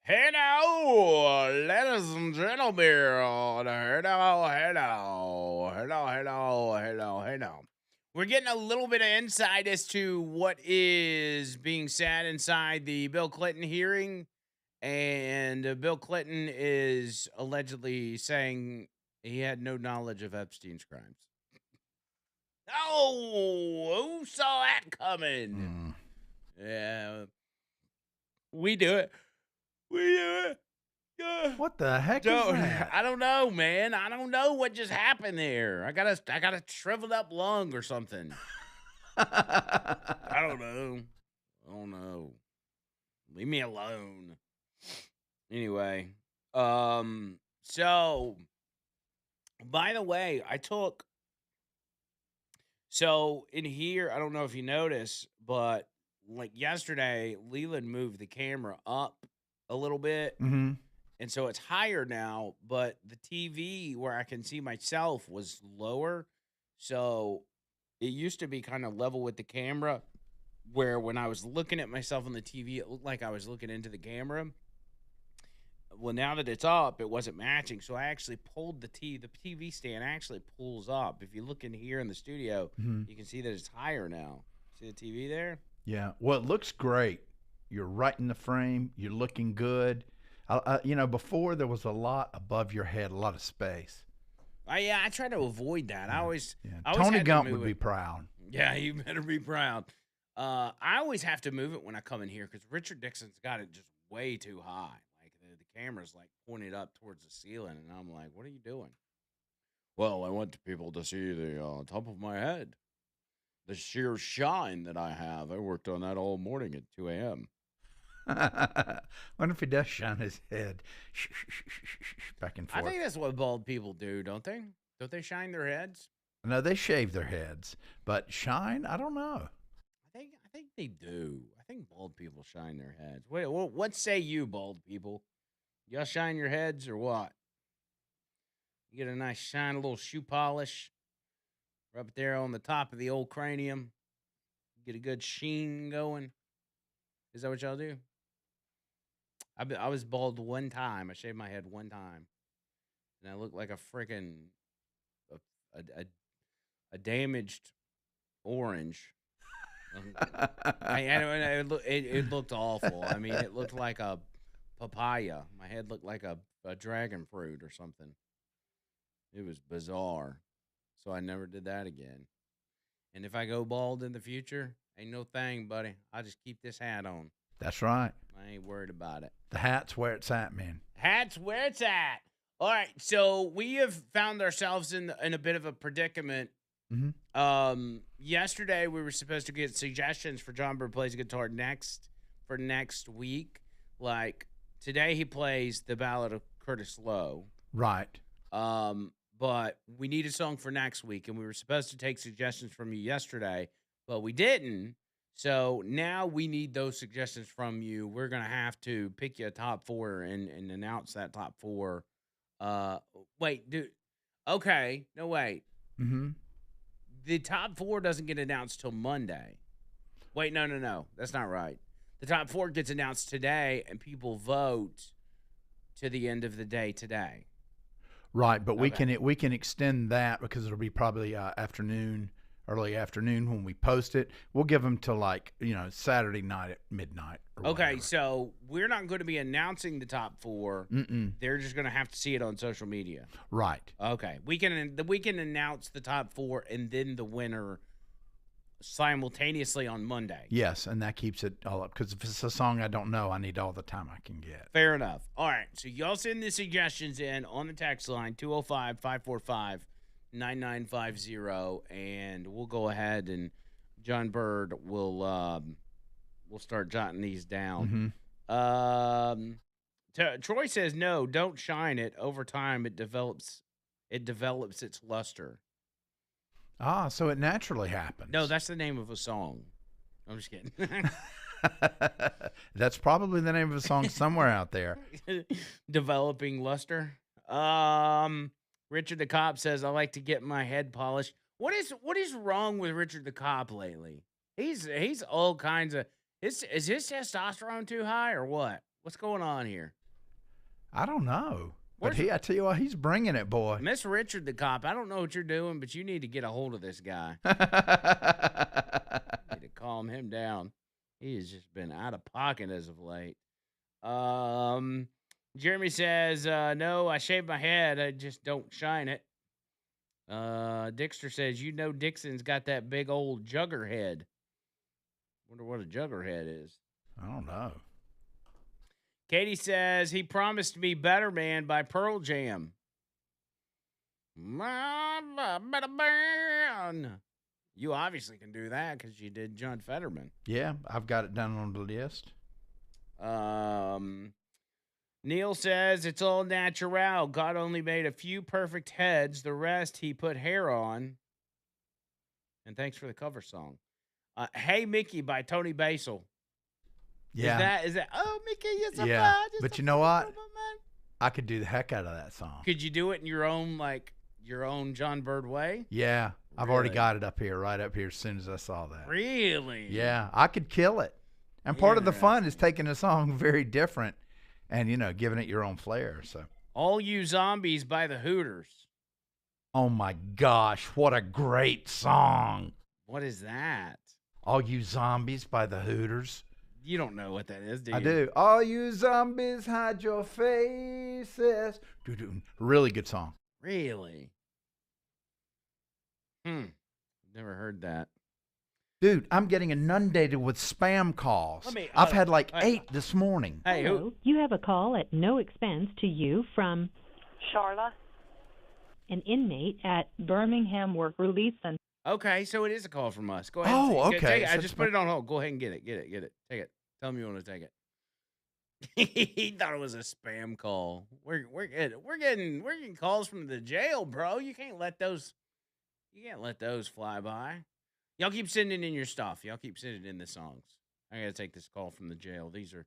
Hello, ladies and gentlemen. Hello. We're getting a little bit of insight as to what is being said inside the Bill Clinton hearing. And Bill Clinton is allegedly saying he had no knowledge of Epstein's crimes. Oh, who saw that coming? Mm. Yeah, we do it. We do it. Yeah. What the heck is that? I don't know, man. I don't know what just happened there. I got a shriveled up lung or something. I don't know. I don't know. Leave me alone. Anyway, so by the way, so in here, I don't know if you noticed, but like yesterday, Leland moved the camera up a little bit. hmm And so it's higher now, but the TV where I can see myself was lower. So it used to be kind of level with the camera, where when I was looking at myself on the TV, it looked like I was looking into the camera. Well, now that it's up, it wasn't matching. So I actually pulled the TV stand actually pulls up. If you look in here in the studio, hmm you can see that it's higher now. See the TV there? Yeah. Well, it looks great. You're right in the frame. You're looking good. Before there was a lot above your head, a lot of space. Yeah, I try to avoid that. Yeah. I always Tony had to Gump move would be it. proud. Yeah, you better be proud. I always have to move it when I come in here because Richard Dixon's got it just way too high. Like the camera's like pointed up towards the ceiling, and I'm like, "What are you doing?" Well, I want people to see the top of my head, the sheer shine that I have. I worked on that all morning at 2 a.m. Wonder if he does shine his head back and I forth. think that's what bald people do, don't they? Don't they shine their heads? No, they shave their heads, but shine, I don't know. I think they do. I think bald people shine their heads. Wait, what say you, bald people? Y'all shine your heads or what? You get a nice shine, a little shoe polish, rub it there on the top of the old cranium. Get a good sheen going. Is that what y'all do? I was bald one time. I shaved my head one time, and I looked like a freaking a, a, a, a damaged orange. It looked awful. I mean, it looked like a papaya. My head looked like a dragon fruit or something. It was bizarre. So I never did that again. And if I go bald in the future, ain't no thing, buddy. I'll just keep this hat on. That's right. I ain't worried about it. The hat's where it's at, man. Hat's where it's at. All right, so we have found ourselves in a bit of a predicament. hmm Yesterday we were supposed to get suggestions for John Bird Plays Guitar next week. Like today he plays the Ballad of Curtis Lowe. Right. But we need a song for next week, and we were supposed to take suggestions from you yesterday, but we didn't. So now we need those suggestions from you. We're gonna have to pick you a top four and announce that top four. Uh, wait, dude. Okay, no wait. hmm The top four doesn't get announced till Monday. Wait, no, that's not right. The top four gets announced today, and people vote to the end of the day today. Right, but Okay. we can extend that because it'll be probably early afternoon when we post it. We'll give them to Saturday night at midnight or Okay, whatever. so we're not going to be announcing the top four. Mm-mm. They're just going to have to see it on social media. Right. Okay, we can announce the top four and then the winner simultaneously on Monday. Yes, and that keeps it all up because if it's a song I don't know, I need all the time I can get. Fair enough. All right, so y'all send the suggestions in on the text line 205-545-9950, and we'll go ahead and John Bird will start jotting these down. hmm Troy says no, don't shine it. Over time, it develops its luster. So it naturally happens. No, that's the name of a song. I'm just kidding. That's probably the name of a song somewhere out there. Developing luster. Richard the Cop says I like to get my head polished. What is wrong with Richard the Cop lately? He's all kinds of. Is his testosterone too high or what? What's going on here? I don't know. Where's But I tell you what, he's bringing it, boy. Miss Richard the cop? I don't know what you're doing, but you need to get a hold of this guy. Need to calm him down. He has just been out of pocket as of late. Jeremy says, no, I shave my head. I just don't shine it. Dixter says, Dixon's got that big old jugger head. Wonder what a jugger head is. I don't know. Katie says, he promised me Better Man by Pearl Jam. Better Man. You obviously can do that because you did John Fetterman. Yeah, I've got it down on the list. Neil says, it's all natural. God only made a few perfect heads. The rest he put hair on. And thanks for the cover song. Hey Mickey by Tony Basil. Yeah. Is that oh Mickey, you're so yeah. fun, But you know what? I could do the heck out of that song. Could you do it in your own John Bird way? Yeah. I've already got it up here, right up here as soon as I saw that. Really? Yeah. I could kill it. And part of the fun is taking a song very different and, giving it your own flair. So All You Zombies by the Hooters. Oh my gosh, what a great song. What is that? All You Zombies by the Hooters. You don't know what that is, do you? I do. All you zombies, hide your faces. Really good song. Really? Never heard that. Dude, I'm getting inundated with spam calls. I've had like 8 this morning. Hey, Hello. You have a call at no expense to you from Charla, an inmate at Birmingham Work Release Center. Okay, so it is a call from us. Go ahead. Oh, okay. Take it. I So just put it on hold. Go ahead and get it. Get it. Take it. Tell me you want to take it. He thought it was a spam call. We're getting calls from the jail, bro. You can't let those fly by. Y'all keep sending in your stuff. Y'all keep sending in the songs. I gotta take this call from the jail. These are,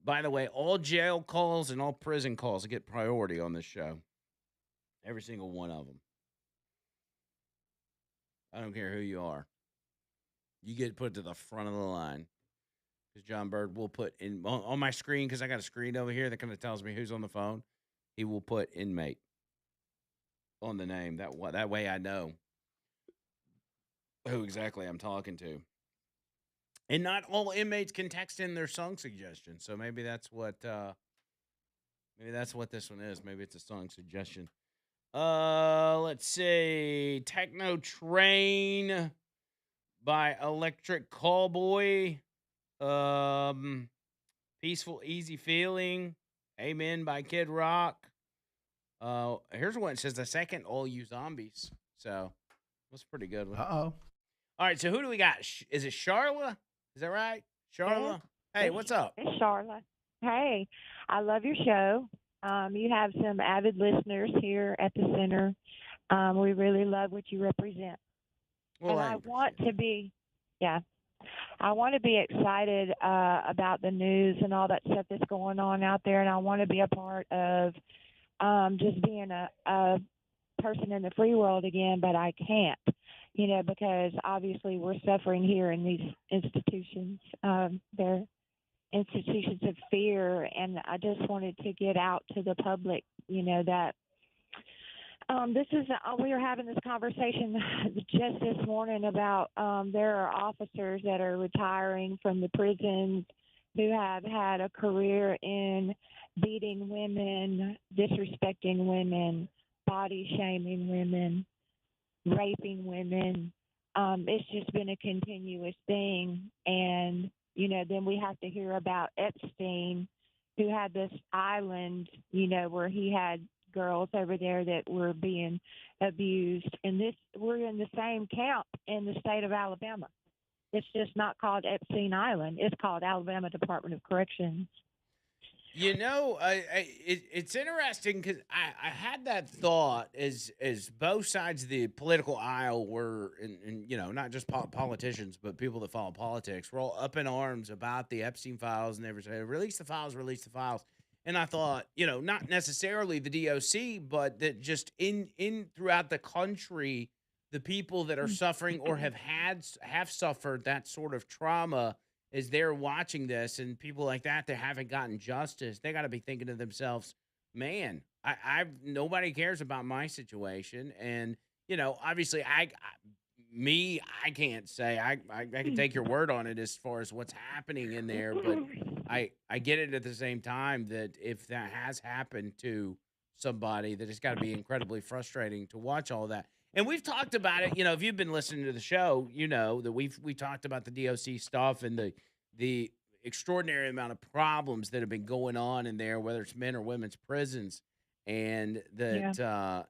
by the way, all jail calls and all prison calls get priority on this show. Every single one of them. I don't care who you are. You get put to the front of the line. Because John Bird will put in on my screen, because I got a screen over here that kind of tells me who's on the phone. He will put inmate on the name. That way I know who exactly I'm talking to. And not all inmates can text in their song suggestions. So maybe that's what this one is. Maybe it's a song suggestion. Let's see. Techno Train by Electric Callboy. Peaceful Easy Feeling. Amen by Kid Rock. Here's one. It says the second All You Zombies. So that's a pretty good one. Uh-oh. All right, so who do we got? Is it Charla? Is that right? Charla? Hey, what's up? It's Charla. Hey, I love your show. You have some avid listeners here at the center. We really love what you represent. Well, and I want to be excited about the news and all that stuff that's going on out there, and I want to be a part of just being a person in the free world again, but I can't, because obviously we're suffering here in these institutions. They're institutions of fear, and I just wanted to get out to the public, that we were having this conversation just this morning about there are officers that are retiring from the prisons who have had a career in beating women, disrespecting women, body shaming women, raping women. It's just been a continuous thing. And, then we have to hear about Epstein, who had this island, where he had girls over there that were being abused. And we're in the same camp in the state of Alabama. It's just not called Epstein Island. It's called Alabama Department of Corrections. It's interesting because I had that thought as both sides of the political aisle were, and not just politicians, but people that follow politics, were all up in arms about the Epstein files, and they were saying, release the files. And I thought, not necessarily the DOC, but that just in throughout the country, the people that are suffering or have suffered that sort of trauma as they're watching this and people like that that haven't gotten justice, they got to be thinking to themselves, man, I've nobody cares about my situation. And, obviously I can't say I can take your word on it as far as what's happening in there, but I get it at the same time that if that has happened to somebody, that it's got to be incredibly frustrating to watch all that. And we've talked about it, if you've been listening to the show, you know that we talked about the DOC stuff and the extraordinary amount of problems that have been going on in there, whether it's men or women's prisons, and Yeah. that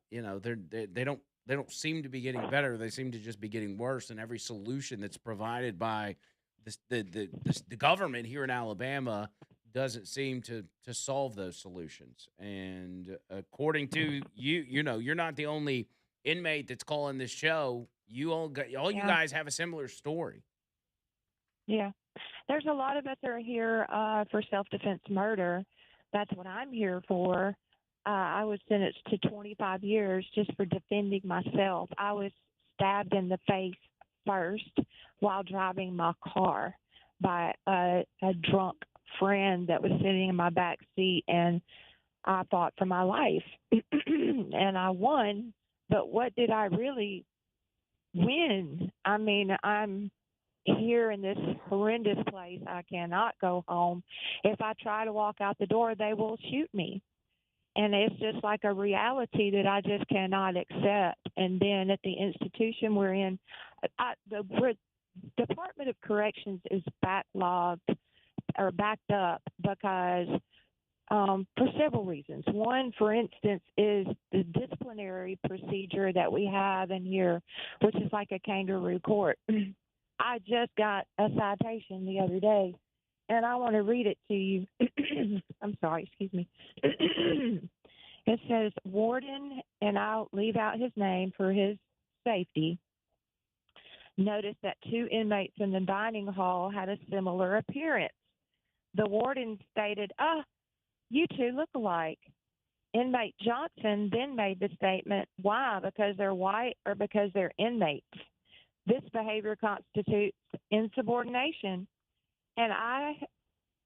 they don't seem to be getting better. They seem to just be getting worse. And every solution that's provided by the government here in Alabama doesn't seem to solve those solutions. And according to you, you're not the only inmate that's calling this show. All you Yeah. guys have a similar story. Yeah. There's a lot of us that are here for self-defense murder. That's what I'm here for. I was sentenced to 25 years just for defending myself. I was stabbed in the face first while driving my car by a drunk friend that was sitting in my back seat, and I fought for my life. And I won, but what did I really win? I mean, I'm here in this horrendous place. I cannot go home. If I try to walk out the door, they will shoot me. And it's just like a reality that I just cannot accept. And then at the institution we're in, the Department of Corrections is backlogged or backed up because for several reasons. One, for instance, is the disciplinary procedure that we have in here, which is like a kangaroo court. I just got a citation the other day, and I want to read it to you. I'm sorry, excuse me. It says, Warden, and I'll leave out his name for his safety, noticed that 2 inmates in the dining hall had a similar appearance. The warden stated, you two look alike. Inmate Johnson then made the statement, why? Because they're white or because they're inmates? This behavior constitutes insubordination. And I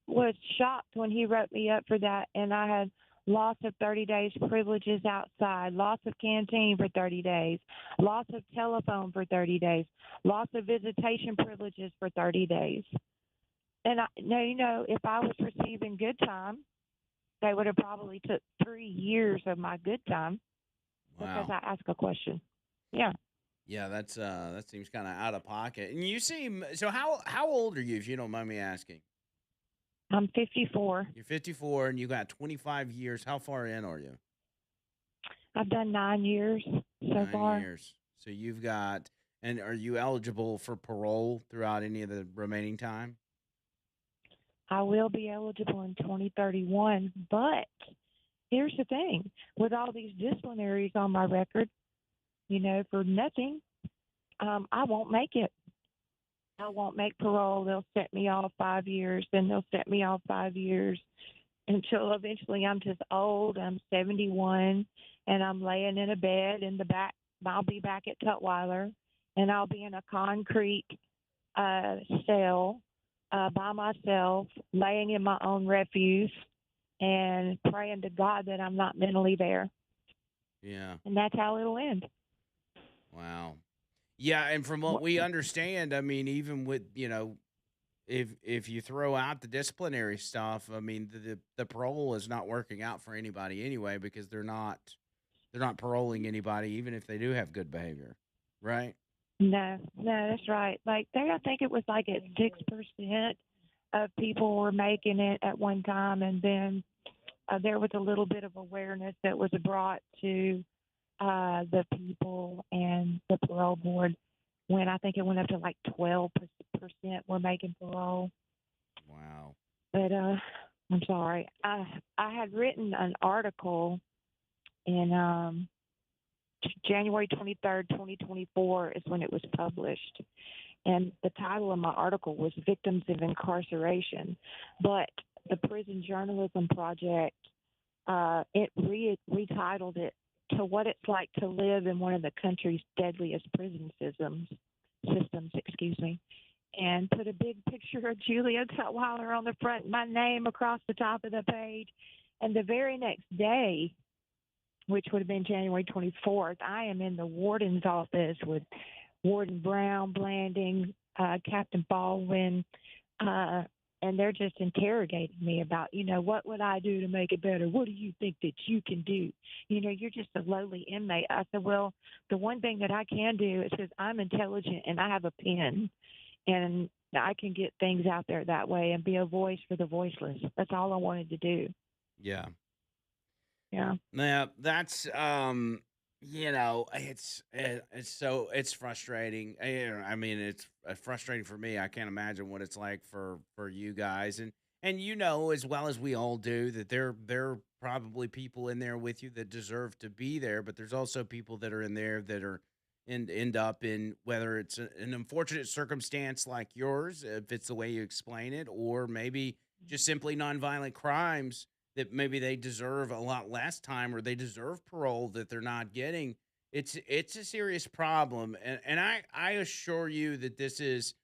was shocked when he wrote me up for that, and I had loss of 30 days privileges outside, loss of canteen for 30 days, loss of telephone for 30 days, loss of visitation privileges for 30 days. And now, if I was receiving good time, they would have probably took 3 years of my good time because Wow. I asked a question. Yeah. Yeah, that seems kind of out of pocket. And you seem so. How old are you, if you don't mind me asking? I'm 54. You're 54, and you got 25 years. How far in are you? I've done 9 years so 9 far. years. So you've got. And are you eligible for parole throughout any of the remaining time? I will be eligible in 2031, but here's the thing. With all these disciplinaries on my record, for nothing, I won't make it. I won't make parole. They'll set me off 5 years, then they'll set me off 5 years until eventually I'm just old. I'm 71, and I'm laying in a bed in the back. I'll be back at Tutwiler, and I'll be in a concrete cell by myself, laying in my own refuse and praying to God that I'm not mentally there. Yeah. And that's how it'll end. Wow. Yeah, and from what we understand, I mean, even with if you throw out the disciplinary stuff, I mean, the parole is not working out for anybody anyway because they're not paroling anybody, even if they do have good behavior, right? No, that's right. Like I think it was like at 6% of people were making it at one time, and then there was a little bit of awareness that was brought to the people and the parole board when I think it went up to like 12% were making parole. Wow. But I'm sorry. I had written an article in January 23rd, 2024 is when it was published. And the title of my article was Victims of Incarceration. But the Prison Journalism Project, it retitled it to What It's Like to Live in One of the Country's Deadliest Prison Systems, and put a big picture of Julia Tutwiler on the front, my name across the top of the page. And the very next day, which would have been January 24th, I am in the warden's office with Warden Brown, Blanding, Captain Baldwin, and they're just interrogating me about, what would I do to make it better? What do you think that you can do? You're just a lowly inmate. I said, well, the one thing that I can do is because I'm intelligent and I have a pen, and I can get things out there that way and be a voice for the voiceless. That's all I wanted to do. Yeah. Yeah. Now that's it's frustrating. I mean, it's frustrating for me. I can't imagine what it's like for you guys, and as well as we all do that there are probably people in there with you that deserve to be there, but there's also people that are in there that are end up in, whether it's an unfortunate circumstance like yours, if it's the way you explain it, or maybe just simply nonviolent crimes that maybe they deserve a lot less time, or they deserve parole that they're not getting. It's a serious problem, and I assure you that this is,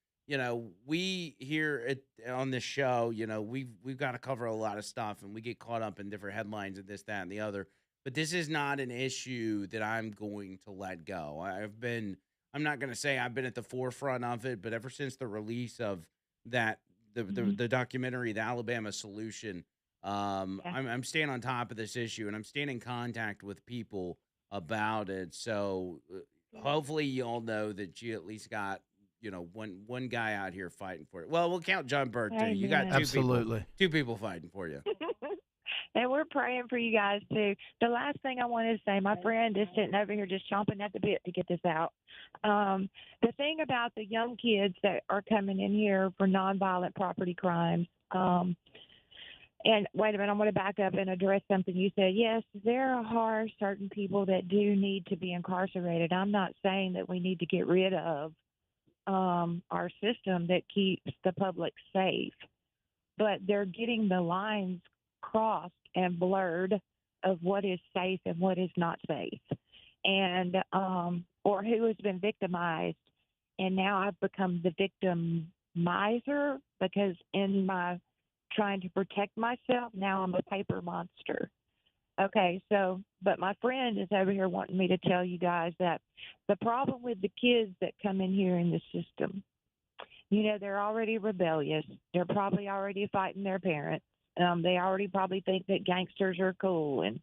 we here on this show, we've got to cover a lot of stuff, and we get caught up in different headlines and this, that, and the other. But this is not an issue that I'm going to let go. I'm not going to say I've been at the forefront of it, but ever since the release of that, the documentary, The Alabama Solution, I'm staying on top of this issue, and I'm staying in contact with people about it. So hopefully you all know that you at least got, one guy out here fighting for it. Well, we'll count John Bird too. You got two people fighting for you. And we're praying for you guys too. The last thing I wanted to say, my friend is sitting over here just chomping at the bit to get this out. The thing about the young kids that are coming in here for nonviolent property crimes, and wait a minute, I'm going to back up and address something you said. Yes, there are certain people that do need to be incarcerated. I'm not saying that we need to get rid of our system that keeps the public safe, but they're getting the lines crossed and blurred of what is safe and what is not safe, and or who has been victimized. And now I've become the victimizer because in my trying to protect myself, now I'm a paper monster. Okay, so, but my friend is over here wanting me to tell you guys that the problem with the kids that come in here in the system, they're already rebellious. They're probably already fighting their parents. They already probably think that gangsters are cool and,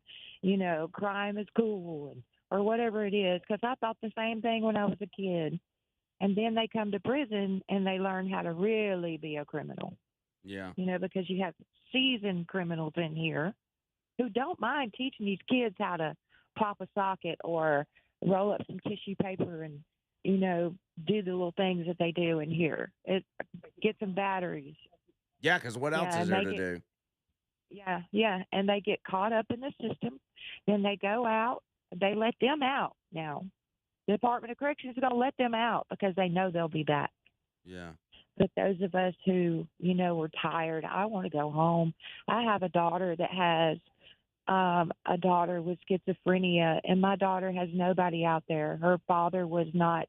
crime is cool or whatever it is, because I thought the same thing when I was a kid. And then they come to prison and they learn how to really be a criminal. Yeah. Because you have seasoned criminals in here who don't mind teaching these kids how to pop a socket or roll up some tissue paper and, do the little things that they do in here. Get some batteries. Yeah, because what else is there to do? Yeah, and they get caught up in the system. Then they go out. They let them out now. The Department of Corrections is going to let them out because they know they'll be back. Yeah. But those of us who, we're tired, I want to go home. I have a daughter that has a daughter with schizophrenia, and my daughter has nobody out there. Her father was not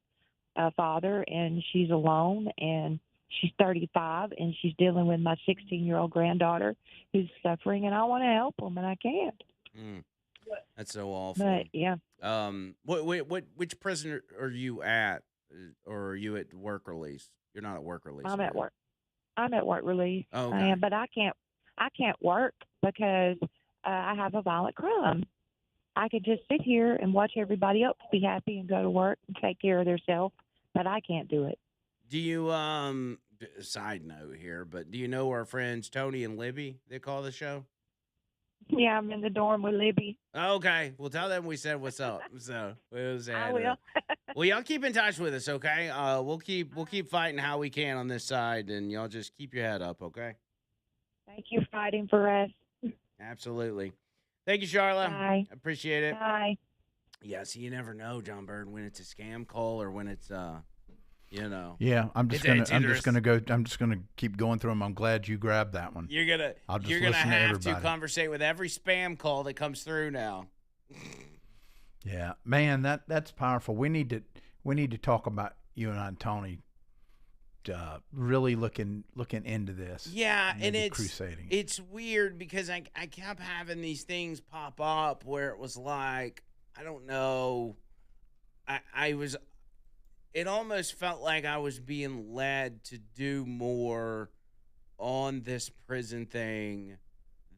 a father, and she's alone, and she's 35, and she's dealing with my 16-year-old granddaughter who's suffering, and I want to help them, and I can't. That's so awful. But, yeah. Which prison are you at, or are you at work release? You're not at work release. I'm at work. I'm at work release. Oh, okay. I am, but I can't work because I have a violent crime. I could just sit here and watch everybody else be happy and go to work and take care of themselves, but I can't do it. Do you side note here, but do you know our friends Tony and Libby that call the show? Yeah, I'm in the dorm with Libby. Okay, well, tell them we said what's up. So I will. Well, y'all keep in touch with us, okay? We'll keep fighting how we can on this side, and y'all just keep your head up, okay? Thank you for fighting for us. Absolutely. Thank you, Charla. Bye. Appreciate it. Bye. Yeah, so you never know, John Bird, when it's a scam call or when it's Yeah, I'm just gonna keep going through them. I'm glad you grabbed that one. You're gonna have to conversate with every spam call that comes through now. Yeah, man, that's powerful. We need to talk about you and I and Tony really looking into this. Yeah, and maybe crusading. it's weird because I kept having these things pop up where it was like, I don't know, I was, it almost felt like I was being led to do more on this prison thing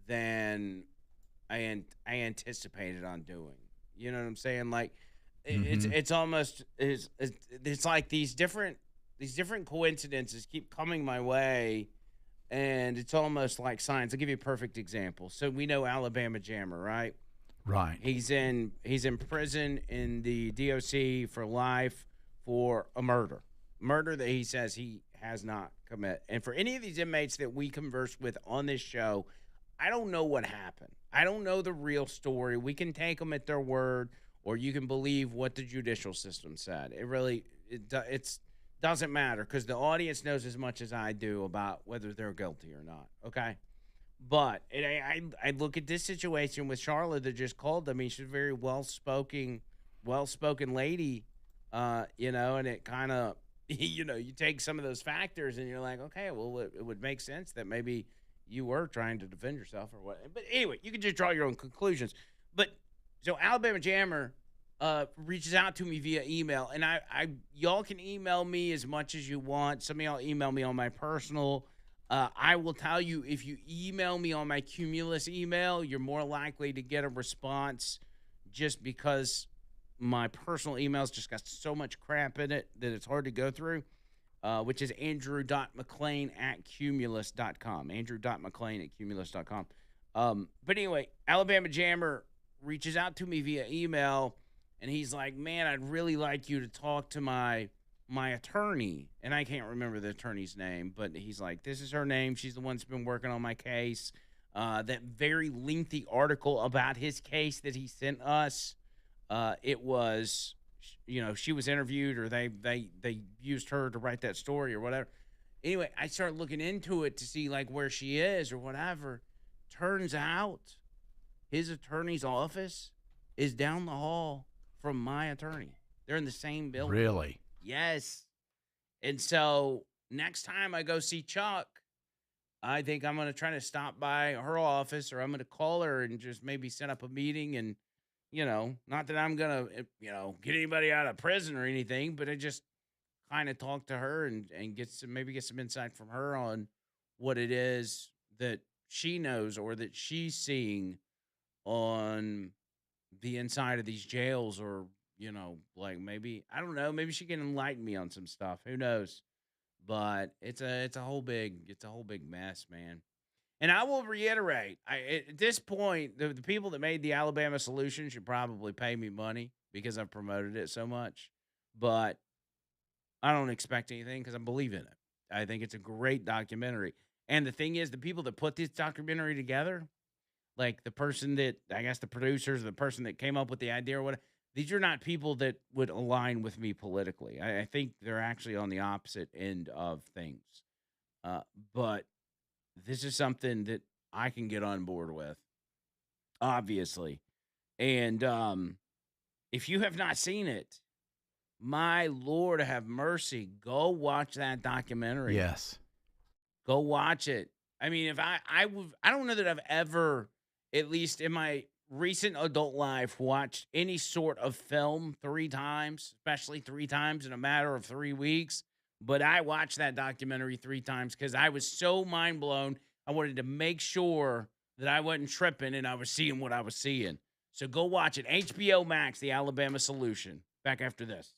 than I anticipated on doing. You know what I'm saying? Like Mm-hmm. it's almost it's like these different coincidences keep coming my way, and it's almost like signs. I'll give you a perfect example. So we know Alabama Jammer, right? Right. He's in prison in the DOC for life for a murder that he says he has not commit. And for any of these inmates that we converse with on this show, I don't know what happened. I don't know the real story. We can take them at their word, or you can believe what the judicial system said. It really it's doesn't matter because the audience knows as much as I do about whether they're guilty or not. Okay. But I look at this situation with Charlotte that just called. I mean, she's a very well spoken lady, and it kind of, you take some of those factors and you're like, okay, well, it would make sense that maybe you were trying to defend yourself or what. But anyway, you can just draw your own conclusions. But so Alabama Jammer reaches out to me via email, and y'all can email me as much as you want. Some of y'all email me on my personal. I will tell you, if you email me on my Cumulus email, you're more likely to get a response just because my personal email's just got so much crap in it that it's hard to go through, which is andrew.mclain@cumulus.com. Andrew.mclain@cumulus.com. But anyway, Alabama Jammer reaches out to me via email, and he's like, man, I'd really like you to talk to my attorney, and I can't remember the attorney's name, but he's like, this is her name. She's the one that's been working on my case. That very lengthy article about his case that he sent us, it was, she was interviewed, or they used her to write that story or whatever. Anyway, I started looking into it to see like where she is or whatever. Turns out his attorney's office is down the hall from my attorney. They're in the same building. Really? Yes. And so next time I go see Chuck, I think I'm going to try to stop by her office, or I'm going to call her and just maybe set up a meeting. And, not that I'm going to, get anybody out of prison or anything, but I just kind of talk to her and get some insight from her on what it is that she knows or that she's seeing on the inside of these jails, or like maybe, I don't know, maybe she can enlighten me on some stuff. Who knows? But it's a whole big mess, man. And I will reiterate, at this point, the people that made the Alabama solution should probably pay me money because I've promoted it so much. But I don't expect anything because I believe in it. I think it's a great documentary. And the thing is, the people that put this documentary together, like the person that, I guess, the producers, the person that came up with the idea or whatever, these are not people that would align with me politically. I think they're actually on the opposite end of things. But this is something that I can get on board with, obviously. And if you have not seen it, my Lord have mercy, go watch that documentary. Yes. Go watch it. I mean, if I don't know that I've ever, at least in my recent adult life, watched any sort of film 3 times, especially 3 times in a matter of 3 weeks. But I watched that documentary 3 times because I was so mind blown. I wanted to make sure that I wasn't tripping and I was seeing what I was seeing. So go watch it. HBO Max, The Alabama Solution. Back after this.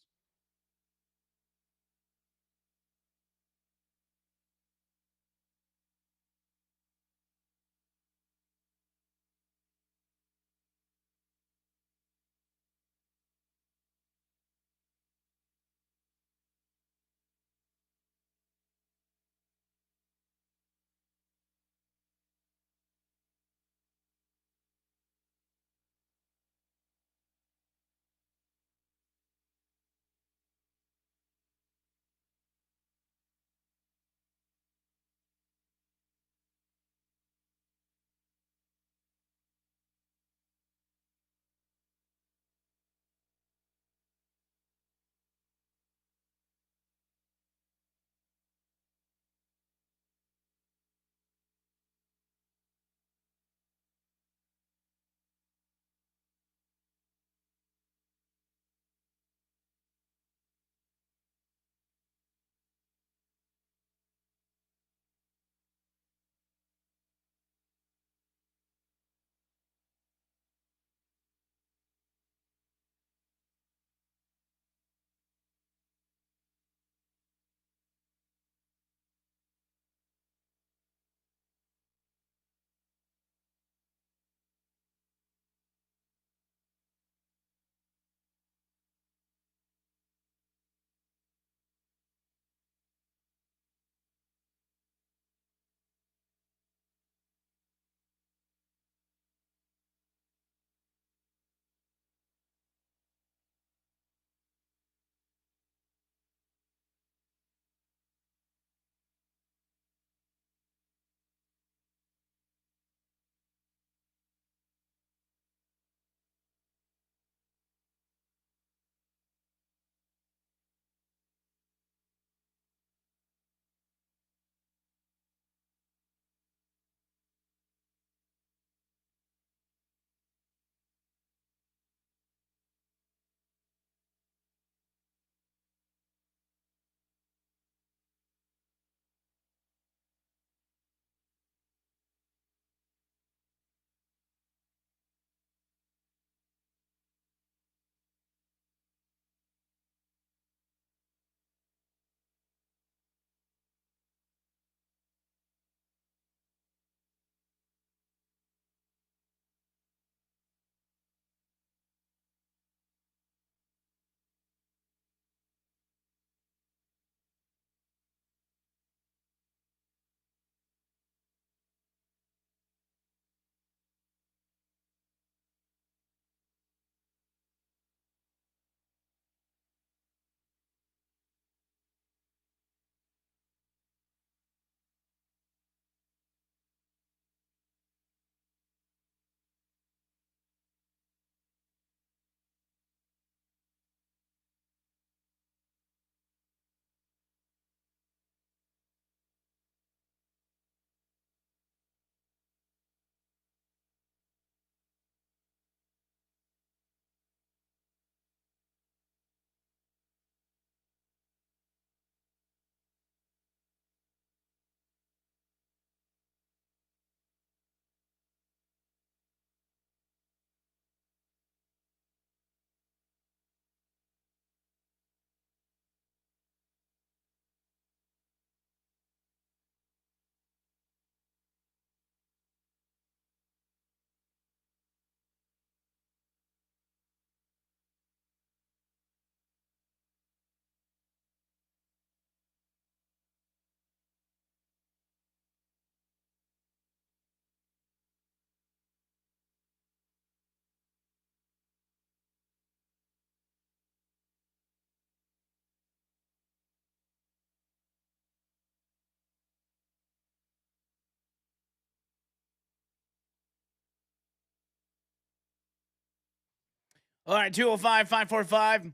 All right, 205-545-9950.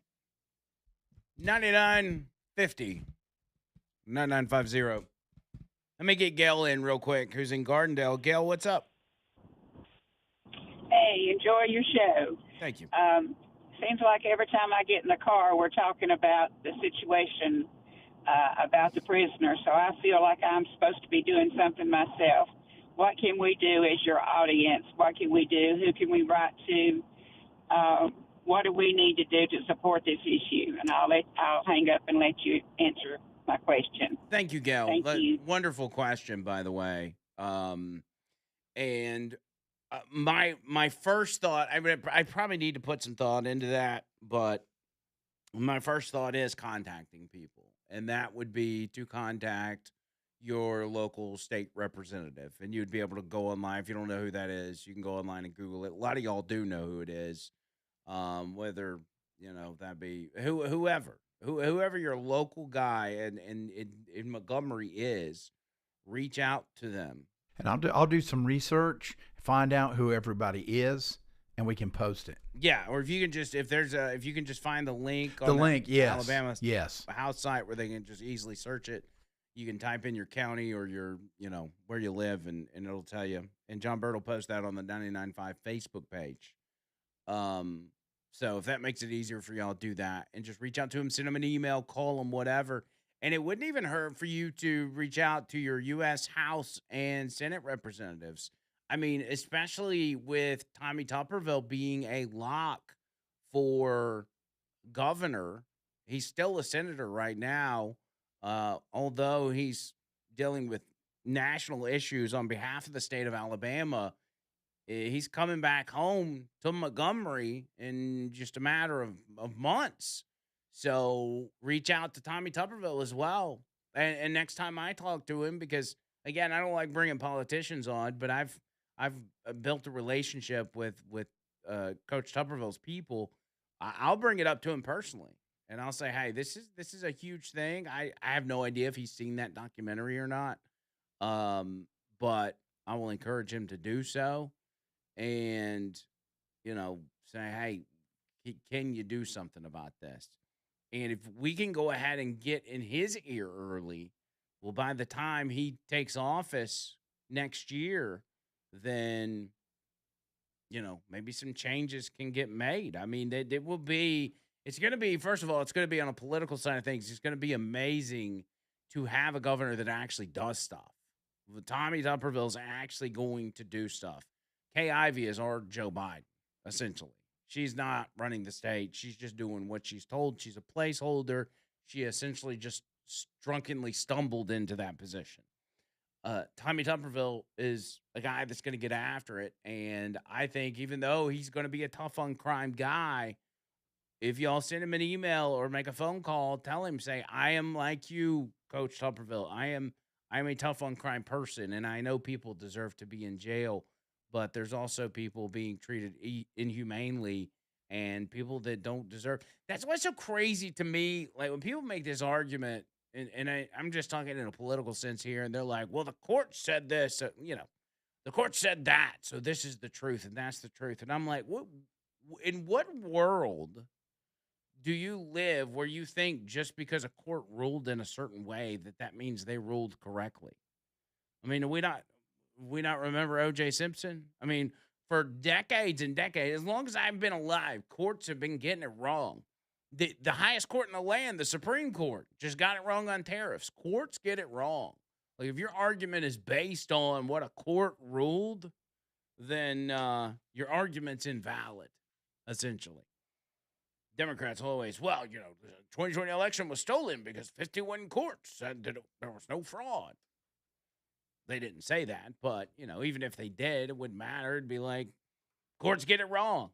9950. Let me get Gail in real quick, who's in Gardendale. Gail, what's up? Hey, enjoy your show. Thank you. Seems like every time I get in the car, we're talking about the situation about the prisoner. So I feel like I'm supposed to be doing something myself. What can we do as your audience? What can we do? Who can we write to? What do we need to do to support this issue? And I'll hang up and let you answer my question. Thank you, Gail. Thank you. Wonderful question, by the way. And my first thought, I probably need to put some thought into that, but my first thought is contacting people, and that would be to contact your local state representative, and you'd be able to go online. If you don't know who that is, you can go online and Google it. A lot of y'all do know who it is, whether that be whoever your local guy and in Montgomery is. Reach out to them. And I'll do some research, find out who everybody is, and we can post it. Yeah, or if you can just find the link on yes, Alabama yes, House site where they can just easily search it. You can type in your county or your where you live, and it'll tell you. And John Bird will post that on the 99.5 Facebook page. So if that makes it easier for y'all, do that and just reach out to him, send him an email, call him, whatever. And it wouldn't even hurt for you to reach out to your U.S. House and Senate representatives. I mean, especially with Tommy Tuberville being a lock for governor. He's still a senator right now, although he's dealing with national issues on behalf of the state of Alabama. He's coming back home to Montgomery in just a matter of months. So reach out to Tommy Tuberville as well. And next time I talk to him, because again, I don't like bringing politicians on, but I've built a relationship with Coach Tuberville's people. I'll bring it up to him personally, and I'll say, hey, this is a huge thing. I have no idea if he's seen that documentary or not, but I will encourage him to do so, and say, hey, can you do something about this? And if we can go ahead and get in his ear early, well, by the time he takes office next year, then, maybe some changes can get made. I mean, it's going to be, first of all, it's going to be on a political side of things. It's going to be amazing to have a governor that actually does stuff. Tommy Tuberville's actually going to do stuff. Kay Ivey is our Joe Biden, essentially. She's not running the state. She's just doing what she's told. She's a placeholder. She essentially just drunkenly stumbled into that position. Tommy Tuberville is a guy that's going to get after it. And I think even though he's going to be a tough on crime guy, if y'all send him an email or make a phone call, tell him, say, I am like you, Coach Tuberville. I am a tough on crime person, and I know people deserve to be in jail. But there's also people being treated inhumanely and people that don't deserve. That's what's so crazy to me. Like when people make this argument, and I'm just talking in a political sense here, and they're like, well, the court said this, the court said that, so this is the truth, and that's the truth. And I'm like, in what world do you live where you think just because a court ruled in a certain way that means they ruled correctly? I mean, we not remember O.J. Simpson? I mean, for decades and decades, as long as I've been alive, courts have been getting it wrong. The highest court in the land, the Supreme Court, just got it wrong on tariffs. Courts get it wrong. Like, if your argument is based on what a court ruled, then your argument's invalid, essentially. Democrats always, the 2020 election was stolen because 51 courts said that there was no fraud. They didn't say that, but, even if they did, it wouldn't matter. It'd be like, courts get it wrong.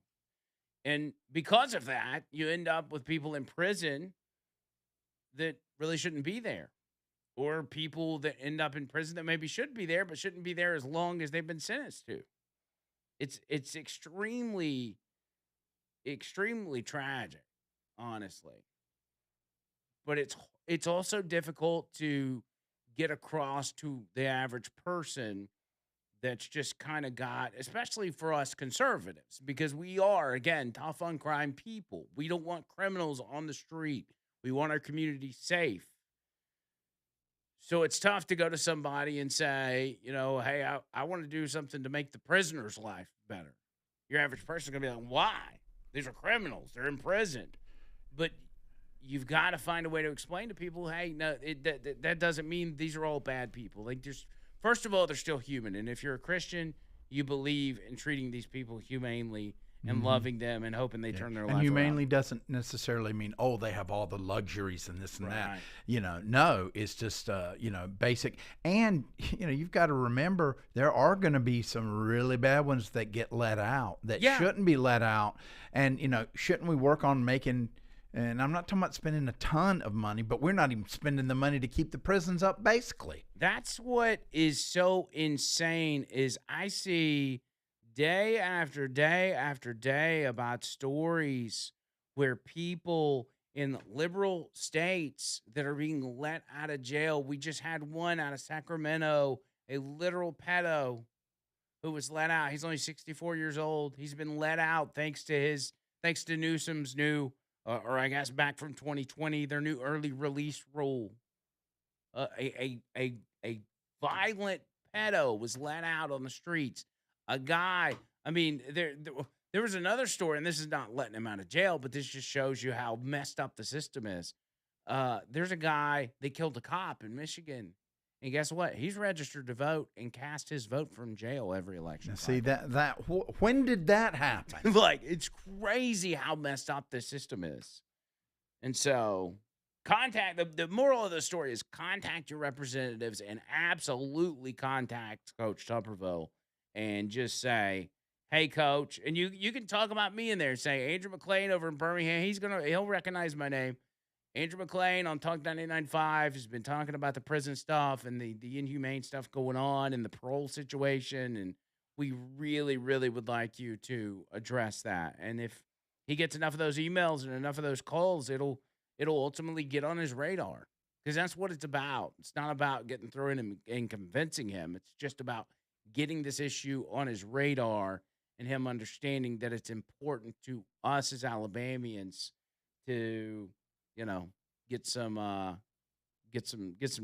And because of that, you end up with people in prison that really shouldn't be there. Or people that end up in prison that maybe should be there, but shouldn't be there as long as they've been sentenced to. It's extremely, extremely tragic, honestly. But it's also difficult to get across to the average person that's just kind of got, especially for us conservatives, because we are, again, tough on crime people. We don't want criminals on the street. We want our community safe. So it's tough to go to somebody and say, hey, I want to do something to make the prisoner's life better. Your average person's going to be like, why? These are criminals. They're in prison. But you've got to find a way to explain to people, hey, no, that doesn't mean these are all bad people. Like, first of all, they're still human. And if you're a Christian, you believe in treating these people humanely and loving them and hoping they turn their life around. And humanely doesn't necessarily mean, they have all the luxuries and this and that. No, it's just, basic. And, you've got to remember there are going to be some really bad ones that get let out that shouldn't be let out. And, shouldn't we work on making, and I'm not talking about spending a ton of money, but we're not even spending the money to keep the prisons up, basically. That's what is so insane is I see day after day after day about stories where people in liberal states that are being let out of jail. We just had one out of Sacramento, a literal pedo who was let out. He's only 64 years old. He's been let out thanks to Newsom's new, or I guess back from 2020, their new early release rule. A violent pedo was let out on the streets. A guy, I mean, there was another story, and this is not letting him out of jail, but this just shows you how messed up the system is. There's a guy, they killed a cop in Michigan. And guess what? He's registered to vote and cast his vote from jail every election. Now, see, when did that happen? Like, it's crazy how messed up this system is. And so the moral of the story is contact your representatives and absolutely contact Coach Tuberville and just say, hey, Coach, and you can talk about me in there. Say, Andrew Mclain over in Birmingham, he'll recognize my name. Andrew Mclain on Talk 99.5 has been talking about the prison stuff and the inhumane stuff going on and the parole situation, and we really, really would like you to address that. And if he gets enough of those emails and enough of those calls, it'll ultimately get on his radar, because that's what it's about. It's not about getting through him and convincing him. It's just about getting this issue on his radar and him understanding that it's important to us as Alabamians to, get some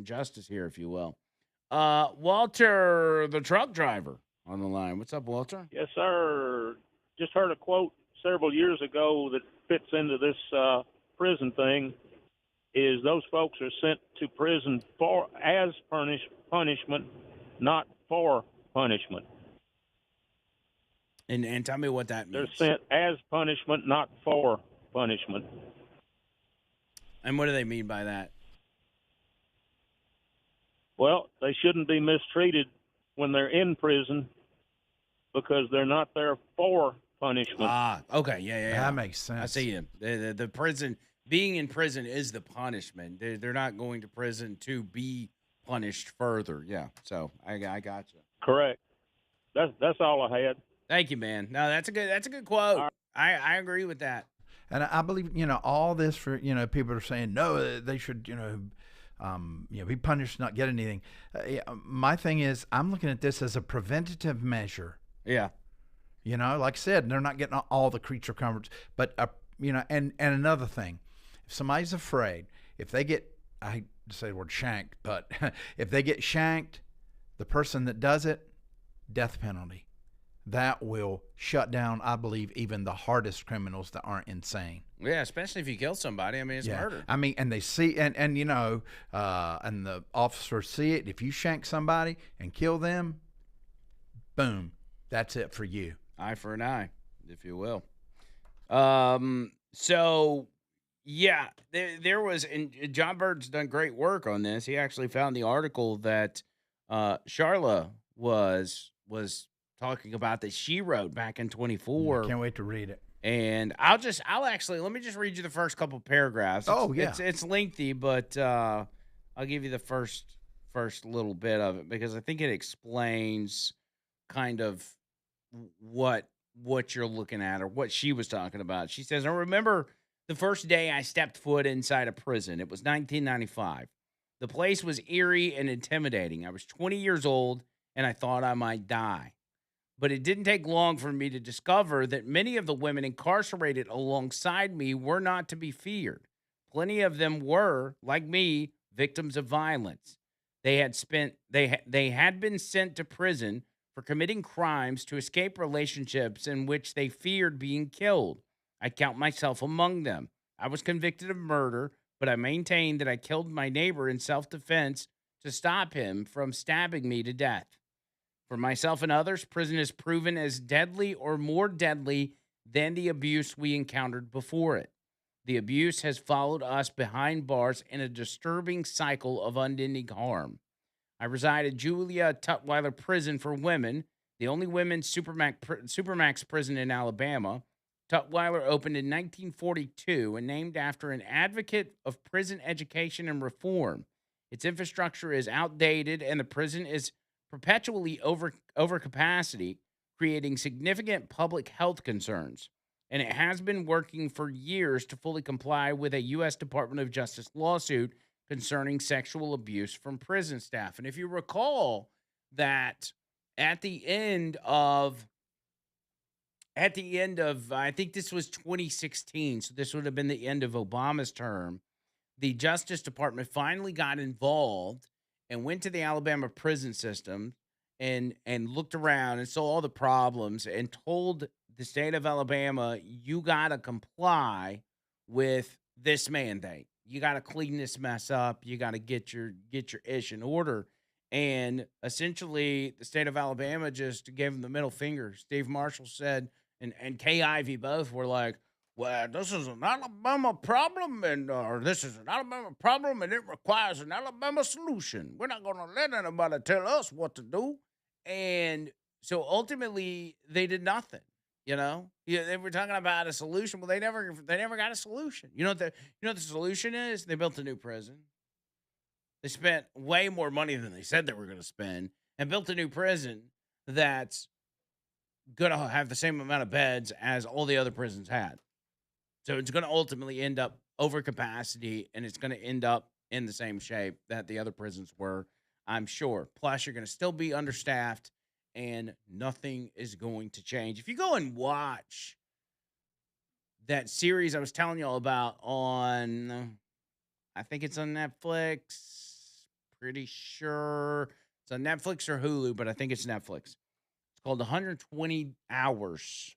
justice here, if you will. Walter, the truck driver, on the line. What's up, Walter? Yes, sir. Just heard a quote several years ago that fits into this prison thing. Is those folks are sent to prison as punishment, not for punishment. And tell me what that means. They're sent as punishment, not for punishment. And what do they mean by that? Well, they shouldn't be mistreated when they're in prison because they're not there for punishment. Ah, okay, yeah. That makes sense. I see him. The prison, being in prison is the punishment. They're not going to prison to be punished further. Yeah, so I got you. Correct. That's all I had. Thank you, man. No, that's a good quote. Right. I agree with that. And I believe, all this for, people are saying, no, they should, be punished, not get anything. My thing is, I'm looking at this as a preventative measure. Yeah. Like I said, they're not getting all the creature comforts. But, and another thing, if somebody's afraid, if they get, I hate to say the word shanked, but if they get shanked, the person that does it, death penalty. That will shut down, I believe, even the hardest criminals that aren't insane. Yeah, especially if you kill somebody. I mean, it's murder. I mean, and they see, and and the officers see it. If you shank somebody and kill them, boom, that's it for you. Eye for an eye, if you will. So, yeah, there was, and John Bird's done great work on this. He actually found the article that Charla was talking about that she wrote back in 24. Can't wait to read it. And let me just read you the first couple paragraphs. It's lengthy, but I'll give you the first little bit of it because I think it explains kind of what you're looking at or what she was talking about. She says, I remember the first day I stepped foot inside a prison. It was 1995. The place was eerie and intimidating. I was 20 years old and I thought I might die. But it didn't take long for me to discover that many of the women incarcerated alongside me were not to be feared. Plenty of them were, like me, victims of violence. They had been sent to prison for committing crimes to escape relationships in which they feared being killed. I count myself among them. I was convicted of murder, but I maintained that I killed my neighbor in self-defense to stop him from stabbing me to death. For myself and others, prison is proven as deadly or more deadly than the abuse we encountered before it. The abuse has followed us behind bars in a disturbing cycle of unending harm. I reside at Julia Tutwiler Prison for Women, the only women's supermax prison in Alabama. Tutwiler opened in 1942 and named after an advocate of prison education and reform. Its infrastructure is outdated, and the prison is perpetually over capacity, creating significant public health concerns. And it has been working for years to fully comply with a U.S. Department of Justice lawsuit concerning sexual abuse from prison staff. And if you recall that at the end of I think this was 2016, so this would have been the end of Obama's term, the Justice Department finally got involved and went to the Alabama prison system and looked around and saw all the problems and told the state of Alabama, you got to comply with this mandate. You got to clean this mess up. You got to get your ish in order. And essentially, the state of Alabama just gave them the middle finger. Steve Marshall said, and Kay Ivey both were like, well, this is an Alabama problem, or this is an Alabama problem, and it requires an Alabama solution. We're not going to let anybody tell us what to do. And so ultimately, they did nothing. Yeah, they were talking about a solution. Well, they never got a solution. You know what the solution is? They built a new prison. They spent way more money than they said they were going to spend, and built a new prison that's going to have the same amount of beds as all the other prisons had. So it's going to ultimately end up over capacity, and it's going to end up in the same shape that the other prisons were, I'm sure. Plus, you're going to still be understaffed, and nothing is going to change. If you go and watch that series I was telling y'all about on, I think it's on Netflix, pretty sure it's on Netflix or Hulu, but I think it's Netflix. It's called 120 Hours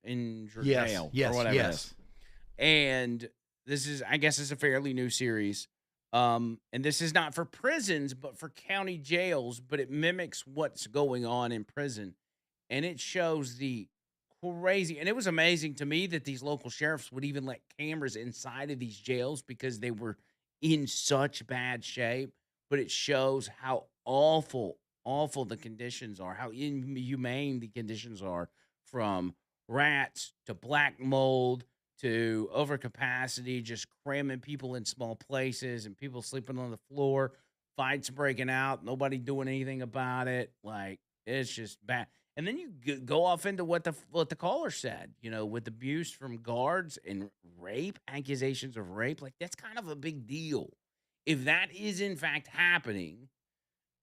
in Jail or whatever it is. And this is, I guess, it's a fairly new series. And this is not for prisons, but for county jails, but it mimics what's going on in prison. And it shows the crazy, and it was amazing to me that these local sheriffs would even let cameras inside of these jails because they were in such bad shape. But it shows how awful the conditions are, how inhumane the conditions are, from rats to black mold to overcapacity, just cramming people in small places and people sleeping on the floor, fights breaking out, nobody doing anything about it. Like, it's just bad. And then you go off into what the caller said, with abuse from guards and rape, accusations of rape. Like, that's kind of a big deal. If that is in fact happening,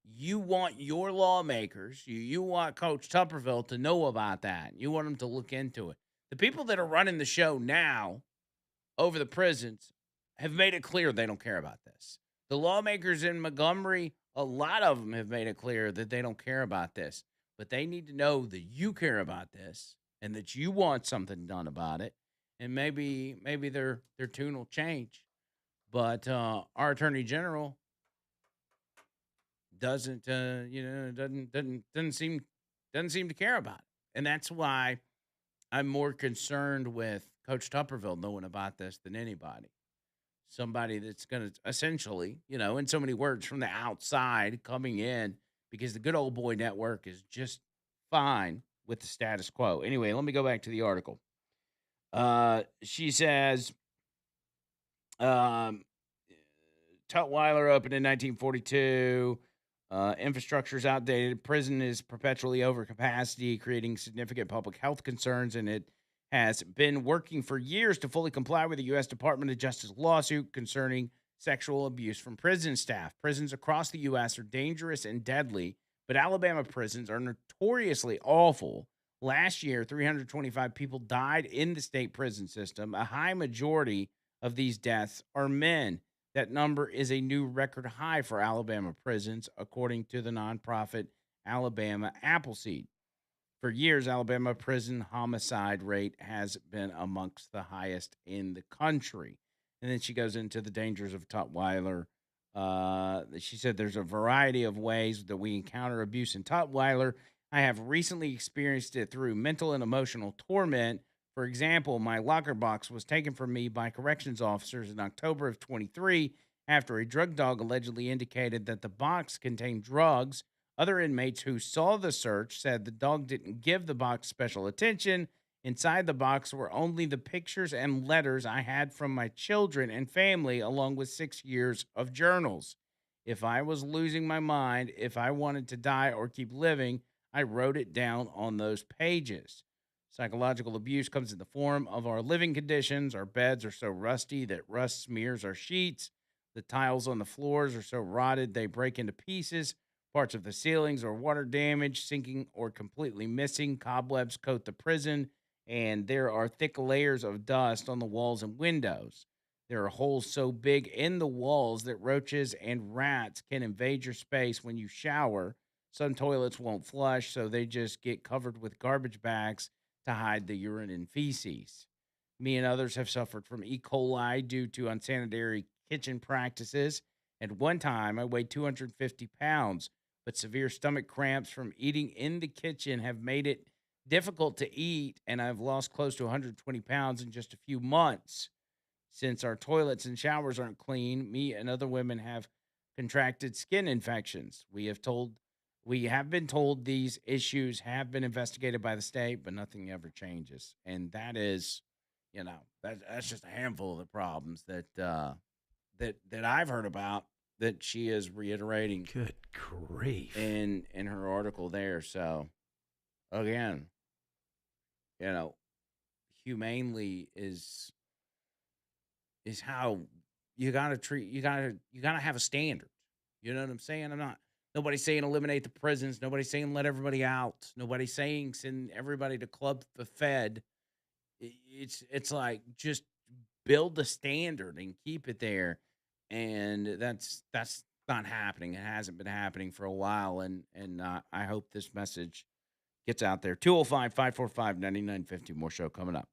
you want your lawmakers, you want Coach Tupperville to know about that. You want them to look into it. The people that are running the show now over the prisons have made it clear they don't care about this. The lawmakers in Montgomery, a lot of them have made it clear that they don't care about this. But they need to know that you care about this and that you want something done about it. And maybe their tune will change. But our Attorney General doesn't seem to care about it. And that's why I'm more concerned with Coach Tupperville knowing about this than anybody. Somebody that's going to essentially, in so many words, from the outside coming in, because the good old boy network is just fine with the status quo. Anyway, let me go back to the article. She says, Tutwiler opened in 1942. Infrastructure is outdated. Prison is perpetually over capacity, creating significant public health concerns, and it has been working for years to fully comply with the U.S. Department of Justice lawsuit concerning sexual abuse from prison staff. Prisons across the U.S. are dangerous and deadly, But Alabama prisons are notoriously awful. Last year, 325 people died in the state prison system. A high majority of these deaths are men. That number is a new record high for Alabama prisons, according to the nonprofit Alabama Appleseed. For years, Alabama prison homicide rate has been amongst the highest in the country. And then she goes into the dangers of Tutwiler. She said there's a variety of ways that we encounter abuse in Tutwiler. I have recently experienced it through mental and emotional torment. For example, my locker box was taken from me by corrections officers in October of 23 after a drug dog allegedly indicated that the box contained drugs. Other inmates who saw the search said the dog didn't give the box special attention. Inside the box were only the pictures and letters I had from my children and family, along with 6 years of journals. If I was losing my mind, if I wanted to die or keep living, I wrote it down on those pages. Psychological abuse comes in the form of our living conditions. Our beds are so rusty that rust smears our sheets. The tiles on the floors are so rotted they break into pieces. Parts of the ceilings are water damaged, sinking, or completely missing. Cobwebs coat the prison, and there are thick layers of dust on the walls and windows. There are holes so big in the walls that roaches and rats can invade your space when you shower. Some toilets won't flush, so they just get covered with garbage bags to hide the urine and feces. Me and others have suffered from E. coli due to unsanitary kitchen practices. At one time, I weighed 250 pounds, but severe stomach cramps from eating in the kitchen have made it difficult to eat, and I've lost close to 120 pounds in just a few months. Since our toilets and showers aren't clean, me and other women have contracted skin infections. We have been told these issues have been investigated by the state, but nothing ever changes. And that is, that's just a handful of the problems that I've heard about that she is reiterating. Good grief. In her article there. So again, humanely is how you gotta treat you gotta have a standard. You know what I'm saying? Nobody's saying eliminate the prisons, nobody's saying let everybody out, nobody's saying send everybody to Club the Fed. It's like just build the standard and keep it there. And that's not happening. It hasn't been happening for a while. And I hope this message gets out there. 205-545-9950. More show coming up.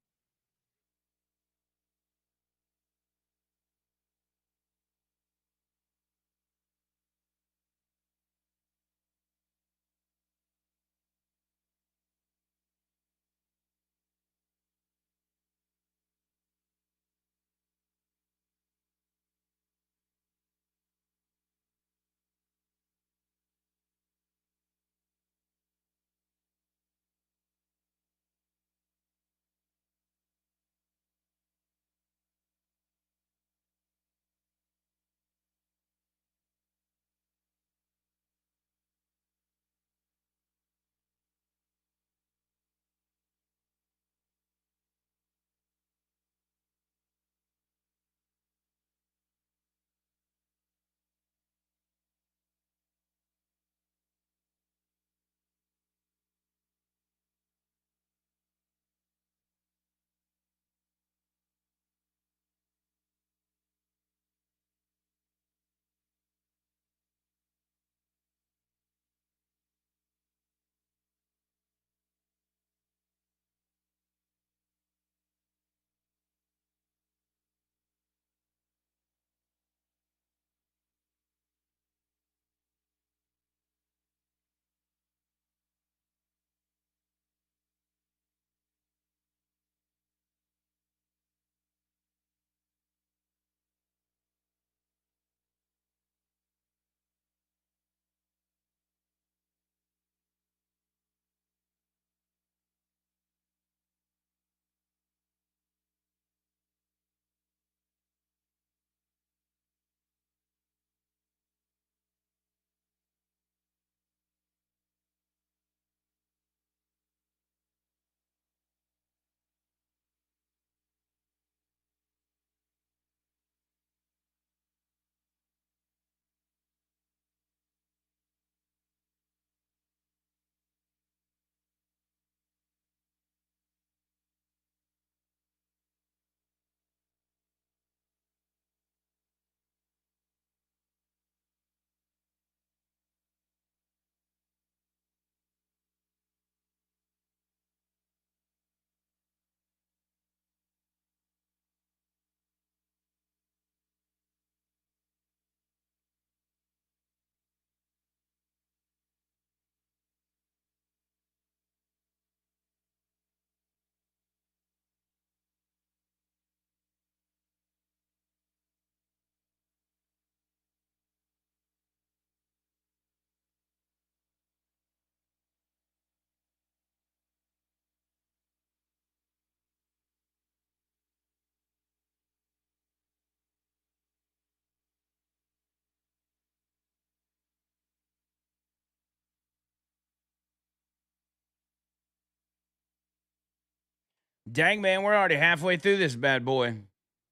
Dang, man, we're already halfway through this bad boy.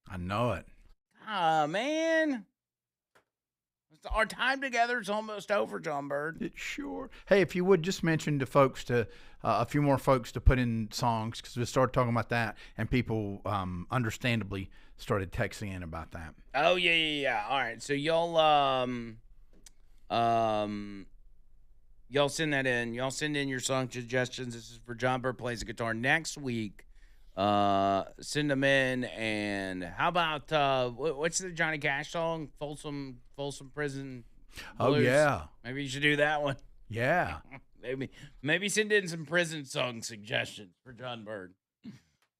I know it. Ah, man. Our time together is almost over, John Bird. It sure. Hey, if you would just mention to folks a few more folks to put in songs, because we started talking about that, and people understandably started texting in about that. Oh yeah. All right, so y'all y'all send that in. Y'all send in your song suggestions. This is for John Bird Plays the Guitar next week. Send them in. And how about what's the Johnny Cash song? Folsom Prison Blues? Oh yeah, maybe you should do that one. Yeah. maybe send in some prison song suggestions for John Bird.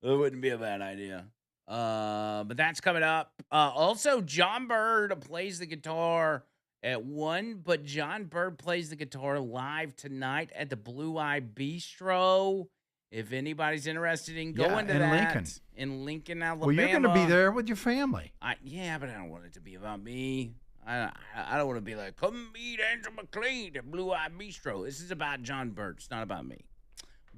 That wouldn't be a bad idea. But that's coming up. Also, John Bird plays the guitar at 1, but John Bird plays the guitar live tonight at the Blue Eye Bistro. If anybody's interested in going to that in Lincoln, Alabama. Well, you're going to be there with your family. Yeah, but I don't want it to be about me. I don't want to be like, come meet Andrew Mclain at Blue Eye Bistro. This is about John Bird. It's not about me.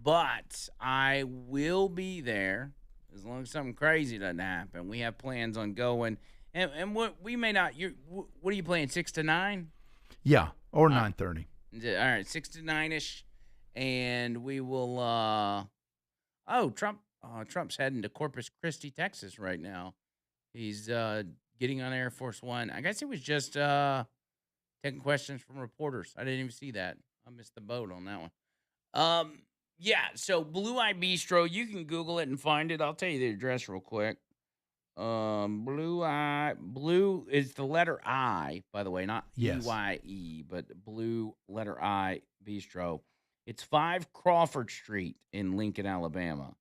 But I will be there as long as something crazy doesn't happen. We have plans on going. And what we may not. What are you playing? 6 to 9? Yeah, or 9:30. All right, 6 to 9ish, and we will. Trump's heading to Corpus Christi, Texas, right now. He's getting on Air Force One. I guess he was just taking questions from reporters. I didn't even see that. I missed the boat on that one. Yeah. So Blue Eye Bistro, you can Google it and find it. I'll tell you the address real quick. Blue is the letter I, by the way, not EYE, but blue letter I Bistro. It's 5 Crawford Street in Lincoln, Alabama.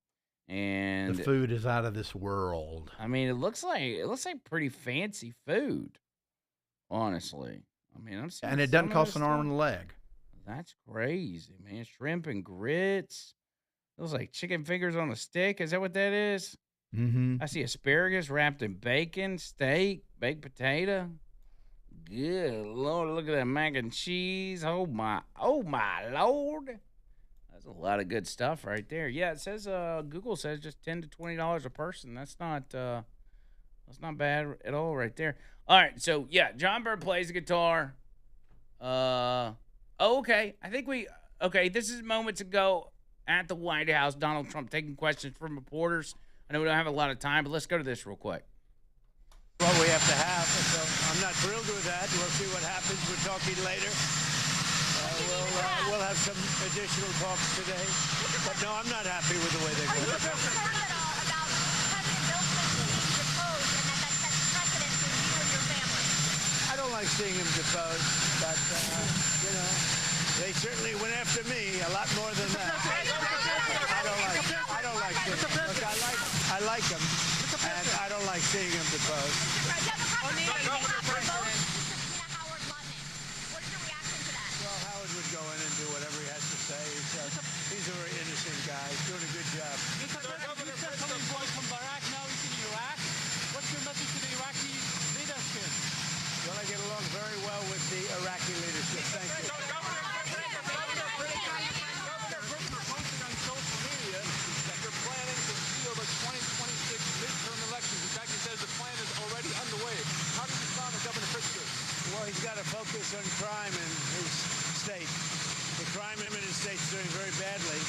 And the food is out of this world. I mean, it looks like pretty fancy food, honestly. I mean, I'm seeing, and it doesn't cost an arm and a leg. That's crazy, man. Shrimp and grits. Looks like chicken fingers on a stick. Is that what that is? Mm-hmm. I see asparagus wrapped in bacon, steak, baked potato. Good Lord, look at that mac and cheese. Oh my Lord. That's a lot of good stuff right there. Yeah, it says Google says just $10 to $20 a person. That's not bad at all right there. All right, so yeah, John Bird plays the guitar. Okay. This is moments ago at the White House, Donald Trump taking questions from reporters. I know we don't have a lot of time, but let's go to this real quick. What we have to have, so I'm not thrilled with that. We'll see what happens. We're talking later. We'll have some additional talks today. But no, I'm not happy with the way they're going. Are you concerned at all about President Bill Clinton being deposed and that sets precedent for you and your family? I don't like seeing him deposed, but, they certainly went after me a lot more than that. I don't like him. Look, I like him, and I don't like seeing him deposed. Well, Howard would go in and do whatever he has to say. He's a very innocent guy. He's doing a good job. Mr. President, you said coming boys from Iraq, now he's in Iraq. What's your message to the Iraqi leadership? Well, I get along very well with the Iraqi leadership. Thank you. Well, he's got to focus on crime in his state. The crime in his state's doing very badly.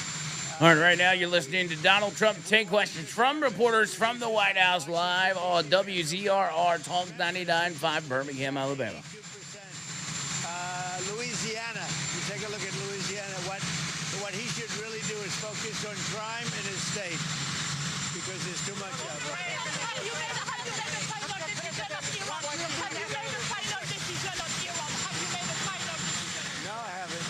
All right, right now you're listening to Donald Trump take questions from reporters from the White House live on WZRR Talk 99.5 Birmingham, Alabama. Louisiana. You take a look at Louisiana. What he should really do is focus on crime in his state because there's too much of it. No, I haven't.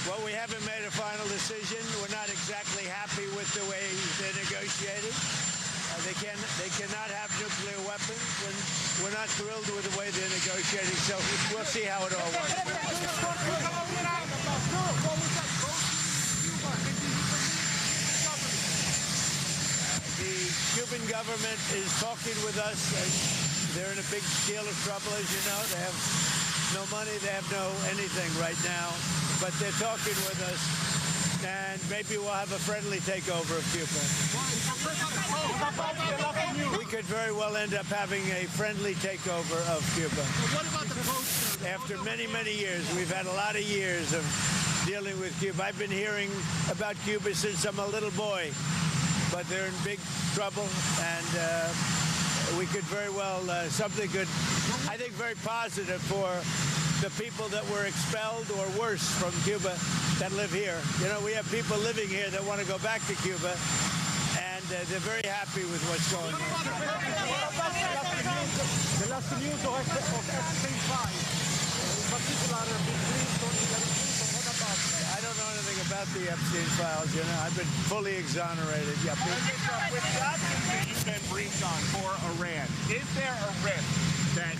Well, we haven't made a final decision. We're not exactly happy with the way they negotiated. They cannot have nuclear weapons, and we're not thrilled with the way they're negotiating. So we'll see how it all works. The Cuban government is talking with us, and they're in a big deal of trouble, as you know. They have no money, they have no anything right now. But they're talking with us, and maybe we'll have a friendly takeover of Cuba. We could very well end up having a friendly takeover of Cuba. What about the poster? After many, many years, we've had a lot of years of dealing with Cuba. I've been hearing about Cuba since I'm a little boy, but they're in big trouble, and we could very well, something good, I think very positive for the people that were expelled or worse from Cuba that live here. You know, we have people living here that want to go back to Cuba, and they're very happy with what's going on. The last news of F-35, in particular, Mclain, what about that? I don't know anything about the Epstein files, you know. I've been fully exonerated. Yeah, With the options that you've been briefed on for Iran, is there a risk that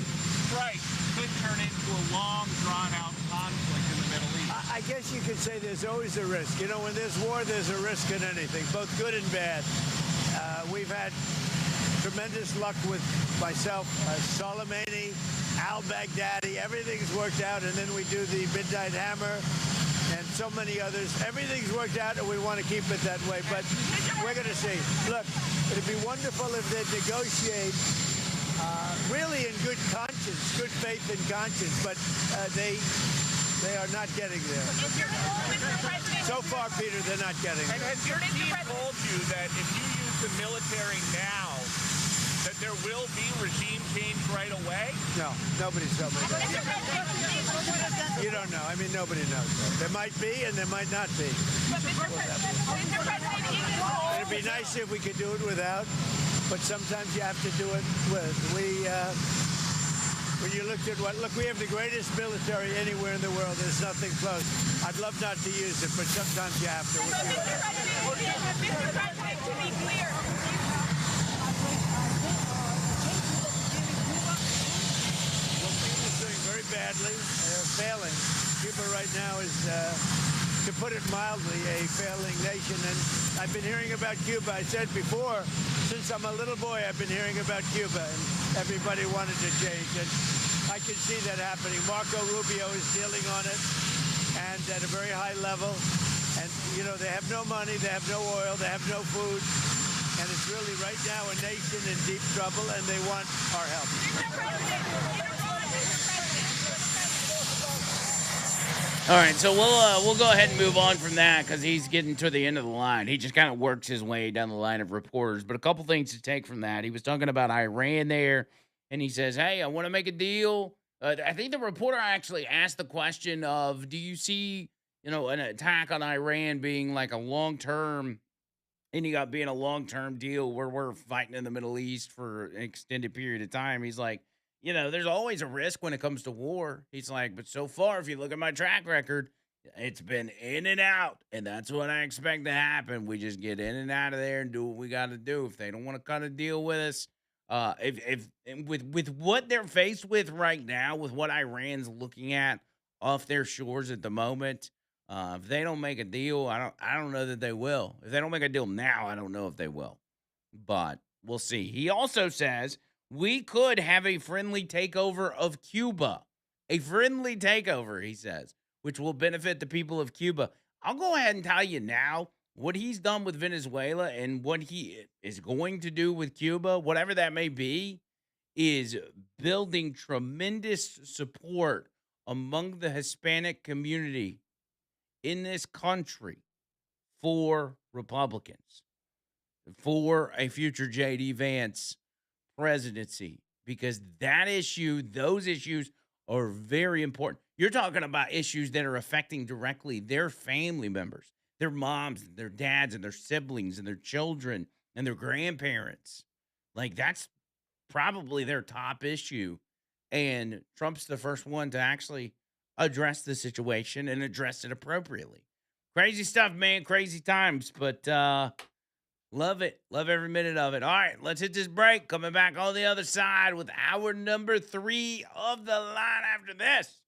strike could turn into a long, drawn-out conflict in the Middle East? I guess you could say there's always a risk. You know, when there's war, there's a risk in anything, both good and bad. We've had tremendous luck with myself, Soleimani, al-Baghdadi. Everything's worked out, and then we do the Midnight Hammer and so many others. Everything's worked out, and we want to keep it that way. But we're going to see. Look, it'd be wonderful if they'd negotiate really in good conscience, good faith and conscience, but they are not getting there. So far, Peter, they're not getting And there. has your team told you that if you use the military now, that there will be regime change right away? No, nobody's told me that. You don't know. I mean, nobody knows. There might be, and there might not be. It'd be nice if we could do it without, but sometimes you have to do it with. When you looked at look, we have the greatest military anywhere in the world. There's nothing close. I'd love not to use it, but sometimes you have to. Mr. President, to be clear, Well, Cuba's doing very badly. They're failing. Cuba right now is, to put it mildly, a failing nation. And I've been hearing about Cuba. I said before, since I'm a little boy, I've been hearing about Cuba. And everybody wanted to change. And I can see that happening. Marco Rubio is dealing on it, and at a very high level. And, you know, they have no money, they have no oil, they have no food. And it's really right now a nation in deep trouble, and they want our help. All right, so we'll go ahead and move on from that because he's getting to the end of the line. He just kind of works his way down the line of reporters. But a couple things to take from that. He was talking about Iran there, and he says, hey, I want to make a deal. I think the reporter actually asked the question of, do you see, an attack on Iran being like a long-term, being a long-term deal where we're fighting in the Middle East for an extended period of time? He's like, there's always a risk when it comes to war. He's like, but so far, if you look at my track record, it's been in and out, and that's what I expect to happen. We just get in and out of there and do what we got to do. If they don't want to cut a deal with us, with what they're faced with right now, with what Iran's looking at off their shores at the moment, if they don't make a deal, I don't know that they will. If they don't make a deal now, I don't know if they will, but we'll see. He also says we could have a friendly takeover of Cuba. A friendly takeover, he says, which will benefit the people of Cuba. I'll go ahead and tell you now what he's done with Venezuela and what he is going to do with Cuba, whatever that may be, is building tremendous support among the Hispanic community in this country for Republicans, for a future J.D. Vance presidency, because those issues are very important. You're talking about issues that are affecting directly their family members, their moms, their dads, and their siblings, and their children, and their grandparents. Like, that's probably their top issue. And Trump's the first one to actually address the situation and address it appropriately. Crazy stuff, man. Crazy times. But love it. Love every minute of it. All right, let's hit this break. Coming back on the other side with hour number 3 of the line after this.